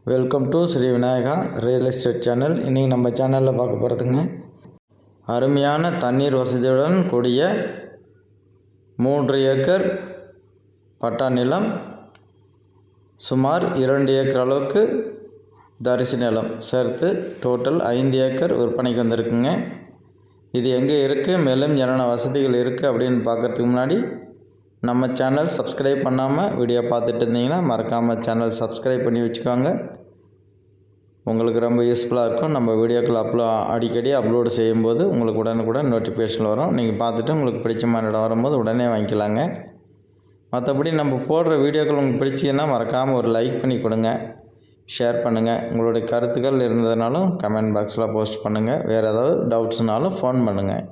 Welcome to Sri Vinayaka real estate channel. இன்றைக்கி நம்ம சேனலில் பார்க்க போகிறதுங்க அருமையான தண்ணீர் வசதியுடன் கூடிய 3 ஏக்கர் பட்டா நிலம், சுமார் 2 ஏக்கர் அளவுக்கு தரிசு நிலம் சேர்த்து டோட்டல் 5 ஏக்கர் விற்பனைக்கு வந்திருக்குங்க. இது எங்கே இருக்குது, மேலும் என்னென்ன வசதிகள் இருக்குது அப்படின்னு பார்க்குறதுக்கு முன்னாடி நம்ம சேனல் சப்ஸ்கிரைப் பண்ணாமல் வீடியோ பார்த்துட்டு இருந்தீங்கன்னா மறக்காமல் சேனல் சப்ஸ்கிரைப் பண்ணி வச்சுக்கோங்க. உங்களுக்கு ரொம்ப யூஸ்ஃபுல்லாக இருக்கும். நம்ம வீடியோக்கள் அடிக்கடி அப்லோடு செய்யும்போது உங்களுக்கு உடனுக்குடன் நோட்டிஃபிகேஷன் வரும். நீங்கள் பார்த்துட்டு உங்களுக்கு பிடிச்சமான இடம் வரும்போது உடனே வாங்கிக்கலாங்க. மற்றபடி நம்ம போடுற வீடியோக்கள் உங்களுக்கு பிடிச்சிங்கன்னா மறக்காமல் ஒரு லைக் பண்ணி கொடுங்க, ஷேர் பண்ணுங்கள். உங்களுடைய கருத்துக்கள் இருந்ததுனாலும் கமெண்ட் பாக்ஸில் போஸ்ட் பண்ணுங்கள். வேறு ஏதாவது டவுட்ஸ்னாலும் ஃபோன் பண்ணுங்கள்.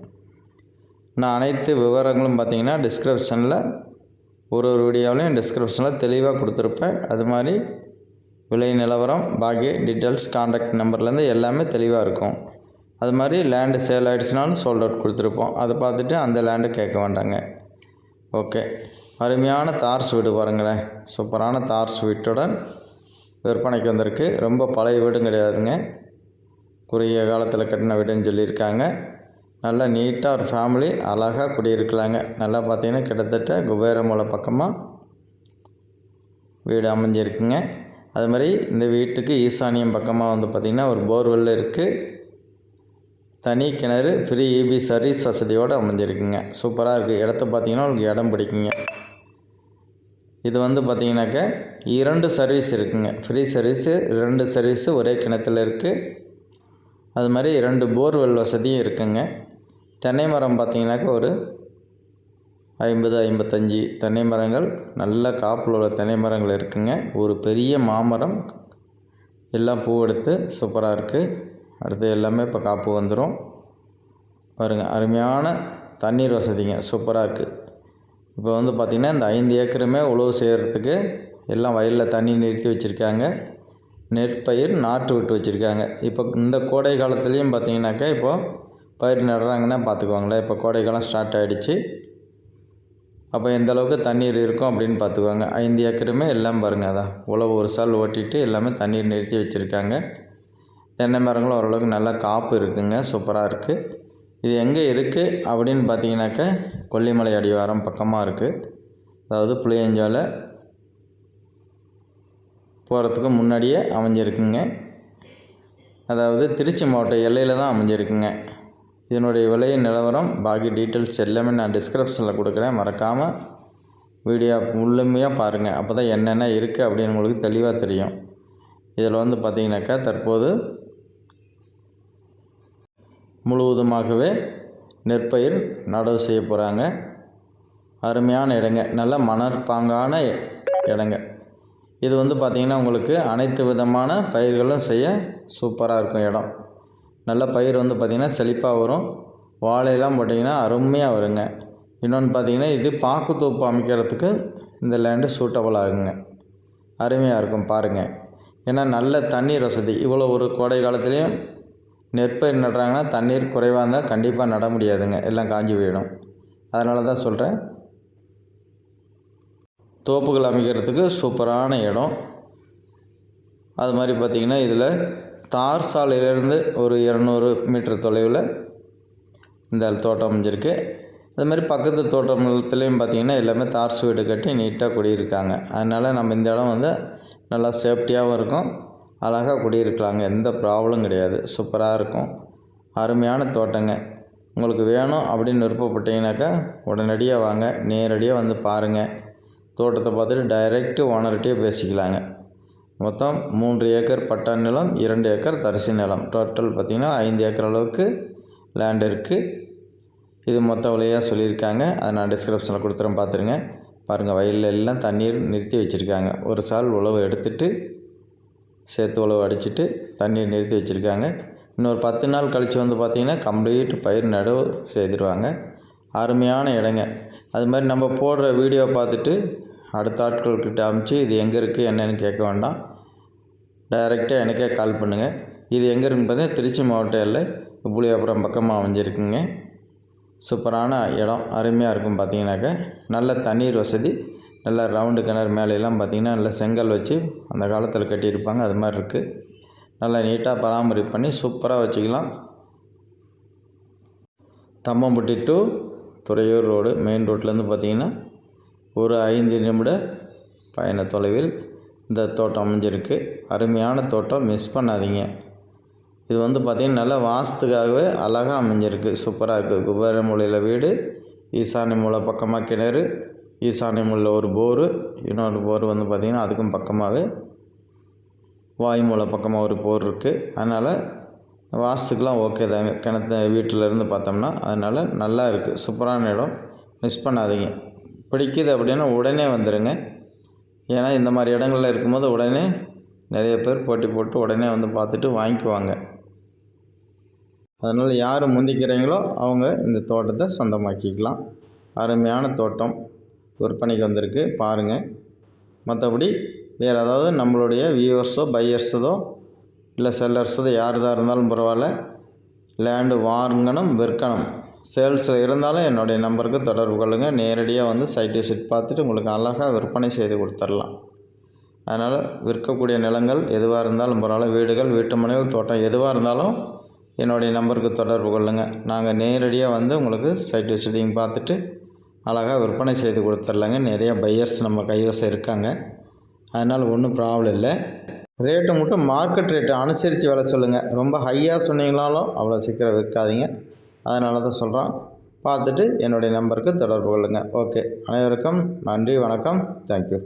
நான் அனைத்து விவரங்களும் பார்த்தீங்கன்னா டிஸ்கிரிப்ஷனில் ஒரு வீடியோவிலையும் டிஸ்கிரிப்ஷனில் தெளிவாக கொடுத்துருப்பேன். அது மாதிரி விலை நிலவரம், பாக்கி டீட்டெயில்ஸ், கான்டாக்ட் நம்பர்லேருந்து எல்லாமே தெளிவாக இருக்கும். அது மாதிரி லேண்டு சேல் ஆகிடுச்சுனாலும் சோல்ட் அவுட் கொடுத்துருப்போம். அதை பார்த்துட்டு அந்த லேண்டு கேட்க வேண்டாங்க. ஓகே, அருமையான தார்ஸ் வீடு பாருங்களேன். சூப்பரான தார்ஸ் வீட்டுடன் விற்பனைக்கு வந்திருக்கு. ரொம்ப பழைய வீடும் கிடையாதுங்க, குறுகிய காலத்தில் கட்டின வீடுன்னு சொல்லியிருக்காங்க. நல்லா நீட்டாக ஒரு ஃபேமிலி அழகாக குடியிருக்கலாங்க. நல்லா பார்த்தீங்கன்னா கிட்டத்தட்ட குபேரமலை பக்கமாக வீடு அமைஞ்சிருக்குங்க. அது மாதிரி இந்த வீட்டுக்கு ஈசானியம் பக்கமாக வந்து பார்த்திங்கன்னா ஒரு போர்வெல் இருக்குது. தனி கிணறு, ஃப்ரீ இபி சர்வீஸ் வசதியோடு அமைஞ்சிருக்குங்க. சூப்பராக இருக்குது. இடத்த பார்த்திங்கன்னா உங்களுக்கு இடம் பிடிக்குங்க. இது வந்து பார்த்திங்கனாக்கா 2 சர்வீஸ் இருக்குங்க. ஃப்ரீ சர்வீஸு, 2 சர்வீஸு ஒரே கிணத்துல இருக்குது. அது மாதிரி 2 போர்வெல் வசதியும் இருக்குங்க. தென்னை மரம் பார்த்திங்கனாக்கா ஒரு 50-55 தென்னை மரங்கள், நல்ல காப்பில் உள்ள தென்னை மரங்கள் இருக்குங்க. ஒரு பெரிய மாமரம் எல்லாம் பூ எடுத்து சூப்பராக இருக்குது. அடுத்து எல்லாமே இப்போ காப்பு வந்துடும் பாருங்கள். அருமையான தண்ணீர் வசதிங்க, சூப்பராக இருக்குது. இப்போ வந்து பார்த்திங்கன்னா இந்த 5 ஏக்கருமே உழவு செய்கிறதுக்கு எல்லாம் வயலில் தண்ணி நிறுத்தி வச்சுருக்காங்க. நெற்பயிர் நாட்டு விட்டு வச்சுருக்காங்க. இப்போ இந்த கோடை காலத்துலேயும் பார்த்திங்கனாக்கா இப்போது பயிர் நடுறாங்கன்னா பார்த்துக்குவாங்களேன். இப்போ கோடை காலம் ஸ்டார்ட் ஆகிடுச்சு. அப்போ எந்த அளவுக்கு தண்ணீர் இருக்கும் அப்படின்னு பார்த்துக்குவாங்க. 5 ஏக்கருமே எல்லாம் பாருங்கள், அதான் உழவு ஒரு சால் ஓட்டிட்டு எல்லாமே தண்ணீர் நிறுத்தி வச்சுருக்காங்க. தென்னை மரங்களும் ஓரளவுக்கு நல்லா காப்பு இருக்குங்க, சூப்பராக இருக்குது. இது எங்கே இருக்குது அப்படின்னு பார்த்தீங்கன்னாக்கா கொல்லிமலை அடிவாரம் பக்கமாக இருக்குது. அதாவது புளியஞ்சாலை போகிறதுக்கு முன்னாடியே அமைஞ்சிருக்குங்க. அதாவது திருச்சி மாவட்ட எல்லையில் தான் அமைஞ்சிருக்குங்க. இதனுடைய விலை நிலவரம், பாக்கி டீட்டெயில்ஸ் எல்லாமே நான் டிஸ்கிரிப்ஷனில் கொடுக்குறேன். மறக்காமல் வீடியோ முழுமையாக பாருங்கள். அப்போ தான் என்னென்ன இருக்குது அப்படின்னு உங்களுக்கு தெளிவாக தெரியும். இதில் வந்து பார்த்திங்கனாக்கா தற்போது முழுவதுமாகவே நெற்பயிர் நடவு செய்ய போகிறாங்க. அருமையான இடங்க, நல்ல மணற்பாங்கான இடங்க. இது வந்து பார்த்திங்கன்னா உங்களுக்கு அனைத்து விதமான பயிர்களும் செய்ய சூப்பராக இருக்கும் இடம். நல்ல பயிர் வந்து பார்த்திங்கன்னா செழிப்பாக வரும். வாழையெல்லாம் போட்டிங்கன்னா அருமையாக வருங்க. இன்னொன்று பார்த்திங்கன்னா இது பாக்குத்தோப்பு அமைக்கிறதுக்கு இந்த லேண்டு சூட்டபுள் ஆகுங்க. அருமையாக இருக்கும் பாருங்கள். ஏன்னா நல்ல தண்ணீர் வசதி. இவ்வளோ ஒரு கோடை காலத்துலேயும் நெற்பயிர் நடுறாங்கன்னா தண்ணீர் குறைவாக இருந்தால் கண்டிப்பாக நட முடியாதுங்க, எல்லாம் காஞ்சி போயிடும். அதனால தான் சொல்கிறேன், தோப்புகள் அமைக்கிறதுக்கு சூப்பரான இடம். அது மாதிரி பார்த்திங்கன்னா இதில் தார் சாலையிலேருந்து ஒரு 200 மீட்டர் தொலைவில் இந்த தோட்டம் அமைஞ்சிருக்கு. அது மாதிரி பக்கத்து தோட்டத்துலேயும் பார்த்திங்கன்னா எல்லாமே தார்ஸ் வீடு கட்டி நீட்டாக குடியிருக்காங்க. அதனால் நம்ம இந்த இடம் வந்து நல்லா சேஃப்டியாகவும் இருக்கும், அழகாக குடியிருக்கலாங்க. எந்த ப்ராப்ளம் கிடையாது, சூப்பராக இருக்கும். அருமையான தோட்டங்க. உங்களுக்கு வேணும் அப்படின்னு விருப்பப்பட்டீங்கன்னாக்கா உடனடியாக வாங்க, நேரடியாக வந்து பாருங்கள். தோட்டத்தை பார்த்துட்டு டைரெக்டு ஓனர்கிட்டே பேசிக்கலாங்க. மொத்தம் 3 ஏக்கர் பட்டா நிலம், 2 ஏக்கர் தரிசு நிலம், டோட்டல் பார்த்திங்கன்னா 5 ஏக்கர் அளவுக்கு லேண்ட் இருக்குது. இது மொத்த விலையாக சொல்லியிருக்காங்க. அதை நான் டிஸ்கிரிப்ஷனில் கொடுத்துறேன், பார்த்துருங்க. பாருங்கள், வயலில் எல்லாம் தண்ணீர் நிறுத்தி வச்சுருக்காங்க. ஒரு சால் உழவு எடுத்துகிட்டு சேர்த்து உழவு அடிச்சுட்டு தண்ணீர் நிறுத்தி வச்சுருக்காங்க. இன்னொரு 10 நாள் கழித்து வந்து பார்த்திங்கன்னா கம்ப்ளீட் பயிர் நடவு செய்திருவாங்க. அருமையான இடங்க. அது மாதிரி நம்ம போடுற வீடியோ பார்த்துட்டு அடுத்த ஆட்கள்கிட்ட அமைச்சு இது எங்கே இருக்குது என்னென்னு கேட்க வேண்டாம், டைரெக்டாக எனக்கே கால் பண்ணுங்கள். இது எங்கே இருக்குன்னு பார்த்தீங்கன்னா திருச்சி மாவட்ட எல்லை புளியாபுரம் பக்கமாக அமைஞ்சிருக்குங்க. சூப்பரான இடம், அருமையாக இருக்கும். பார்த்தீங்கன்னாக்கா நல்ல தண்ணீர் வசதி, நல்லா ரவுண்டு கிணறு மேலையெல்லாம் பார்த்திங்கன்னா நல்லா செங்கல் வச்சு அந்த காலத்தில் கட்டியிருப்பாங்க. அது மாதிரி இருக்குது. நல்லா நீட்டாக பராமரிப்பு பண்ணி சூப்பராக வச்சுக்கலாம். Thammampatti to Thuraiyur road main ரோட்லேருந்து பார்த்திங்கன்னா ஒரு 5 நிமிட பயண தொலைவில் இந்த தோட்டம் அமைஞ்சிருக்கு. அருமையான தோட்டம், மிஸ் பண்ணாதீங்க. இது வந்து பார்த்திங்கன்னா நல்லா வாஸ்துக்காகவே அழகாக அமைஞ்சிருக்கு. சூப்பராக இருக்குது. குபேர மூலையில் வீடு, ஈசானி மூலை பக்கமாக கிணறு, ஈசானி மூலையில் ஒரு போரு, இன்னொரு போர் வந்து பார்த்திங்கன்னா அதுக்கும் பக்கமாகவே வாயு மூலை பக்கமாக ஒரு போர் இருக்குது. அதனால் வாஸ்துக்கெலாம் ஓகே தாங்க. கிணத்து வீட்டிலேருந்து பார்த்தோம்னா அதனால் நல்லா இருக்குது. சூப்பரான இடம், மிஸ் பண்ணாதீங்க. பிடிக்குது அப்படின்னா உடனே வந்துடுங்க. ஏன்னா இந்த மாதிரி இடங்கள்ல இருக்கும்போது உடனே நிறைய பேர் போட்டி போட்டு உடனே வந்து பார்த்துட்டு வாங்கிக்குவாங்க. அதனால் யார் முந்திக்கிறீங்களோ அவங்க இந்த தோட்டத்தை சொந்தமாக்கிக்கலாம். அருமையான தோட்டம் விற்பனைக்கு வந்திருக்கு, பாருங்கள். மற்றபடி வேறு ஏதாவது நம்மளுடைய வியூவர்ஸோ பையர்ஸோ இல்லை செல்லர்ஸோ யாருதாக இருந்தாலும் பரவாயில்ல, லேண்டு வாங்கணும் விற்கணும், சேல்ஸில் இருந்தாலும் என்னுடைய நம்பருக்கு தொடர்பு கொள்ளுங்கள். நேரடியாக வந்து சைட் விசிட் பார்த்துட்டு உங்களுக்கு அழகாக விற்பனை செய்து கொடுத்துடலாம். அதனால் விற்கக்கூடிய நிலங்கள் எதுவாக இருந்தாலும் பரவாயில்ல, வீடுகள், வீட்டு மனைகள், தோட்டம் எதுவாக இருந்தாலும் என்னுடைய நம்பருக்கு தொடர்பு கொள்ளுங்கள். நாங்கள் நேரடியாக வந்து உங்களுக்கு சைட் விசிட்டிங் பார்த்துட்டு அழகாக விற்பனை செய்து கொடுத்துர்லாங்க. நிறைய பையர்ஸ் நம்ம கைவசம் இருக்காங்க. அதனால் ஒன்றும் ப்ராப்ளம் இல்லை. ரேட்டு மட்டும் மார்க்கெட் ரேட்டு அனுசரித்து விலை சொல்லுங்கள். ரொம்ப ஹையாக சொன்னீங்களாலும் அவ்வளோ சீக்கிரம் விற்காதீங்க. அதனால தான் சொல்கிறோம். பார்த்துட்டு என்னுடைய நம்பருக்கு தொடர்பு கொள்ளுங்கள். ஓகே, அனைவருக்கும் நன்றி, வணக்கம், தேங்க்யூ.